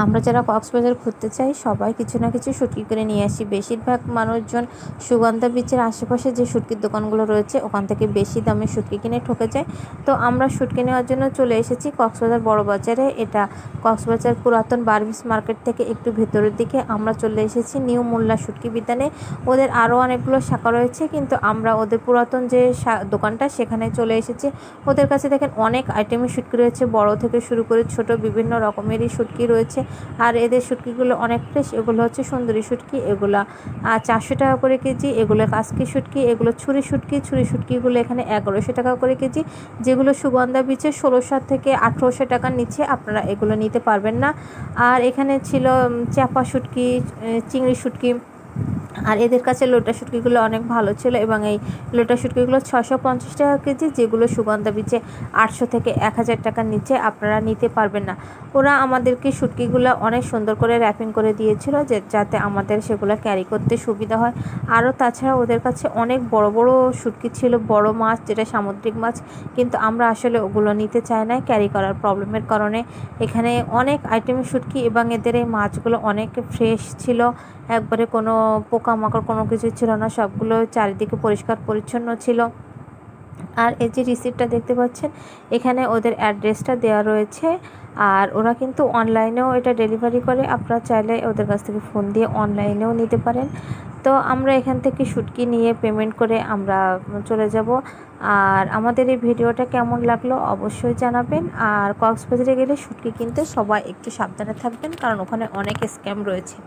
আমরা যারা কক্সবাজার ঘুরতে চাই সবাই কিছু না কিছু শুটকি করে নিয়ে আসি। বেশিরভাগ মানুষজন সুগন্ধা বিচের আশেপাশে যে শুটকির দোকানগুলো রয়েছে ওখান থেকে বেশি দামে শুটকি কিনে ঠকে যায়। তো আমরা শুটকি নেওয়ার জন্য চলে এসেছি কক্সবাজার বড় বাজারে। এটা কক্সবাজার পুরাতন বারবিস মার্কেট থেকে একটু ভেতরের দিকে আমরা চলে এসেছি নিউ মোল্লা শুটকি বিতানে। ওদের আরও অনেকগুলো শাখা রয়েছে, কিন্তু আমরা ওদের পুরাতন যে দোকানটা সেখানে চলে এসেছি। ওদের কাছে দেখেন অনেক আইটেমের শুটকি রয়েছে, বড় থেকে শুরু করে ছোট বিভিন্ন রকমেরই শুটকি রয়েছে। আর এদের শুটকিগুলো অনেক ফ্রেশ। এগুলো হচ্ছে সুন্দরী শুটকি, এগুলা 400 টাকা করে কেজি। এগুলো কাসকি শুটকি, এগুলো ছুরি শুটকি। ছুরি শুটকিগুলো এখানে 1100 টাকা করে কেজি। যেগুলো সুগন্ধা বিচে 1600 থেকে 1800 টাকার নিচে আপনারা এগুলো নিতে পারবেন না। আর এখানে ছিল চাপা শুটকি, চিংড়ি শুটকি। আর এদের কাছে লোটা শুটকিগুলো অনেক ভালো ছিল, এবং এই লোটা শুটকিগুলো 650 টাকা কেজি, যেগুলো সুগন্ধা বিচে 800 থেকে 1000 টাকার নিচে আপনারা নিতে পারবেন না। ওরা আমাদেরকে শুটকিগুলো অনেক সুন্দর করে র্যাপিং করে দিয়েছিল যাতে আমাদের সেগুলো ক্যারি করতে সুবিধা হয়। আরও তাছাড়া ওদের কাছে অনেক বড় বড় শুটকি ছিল, বড় মাছ যেটা সামুদ্রিক মাছ, কিন্তু আমরা আসলে ওগুলো নিতে চাই না ক্যারি করার প্রবলেমের কারণে। এখানে অনেক আইটেমের শুটকি, এবং এদের এই মাছগুলো অনেক ফ্রেশ ছিল, একবারে কোনো পোকামাকড় কোনো কিছু ছিল না, সবগুলো চারিদিকে পরিষ্কার পরিচ্ছন্ন ছিল। আর এই যে রিসিপ্টটা দেখতে পাচ্ছেন, এখানে ওদের অ্যাড্রেসটা দেওয়া রয়েছে। আর ওরা কিন্তু অনলাইনেও এটা ডেলিভারি করে, আপনারা চাইলে ওদের কাছ থেকে ফোন দিয়ে অনলাইনেও নিতে পারেন। তো আমরা এখান থেকে শুটকি নিয়ে পেমেন্ট করে আমরা চলে যাব। আর আমাদের এই ভিডিওটা কেমন লাগলো অবশ্যই জানাবেন। আর কক্সবাজারে গেলে শুটকি কিনতে সবাই একটু সাবধানে থাকবেন, কারণ ওখানে অনেক স্ক্যাম রয়েছে।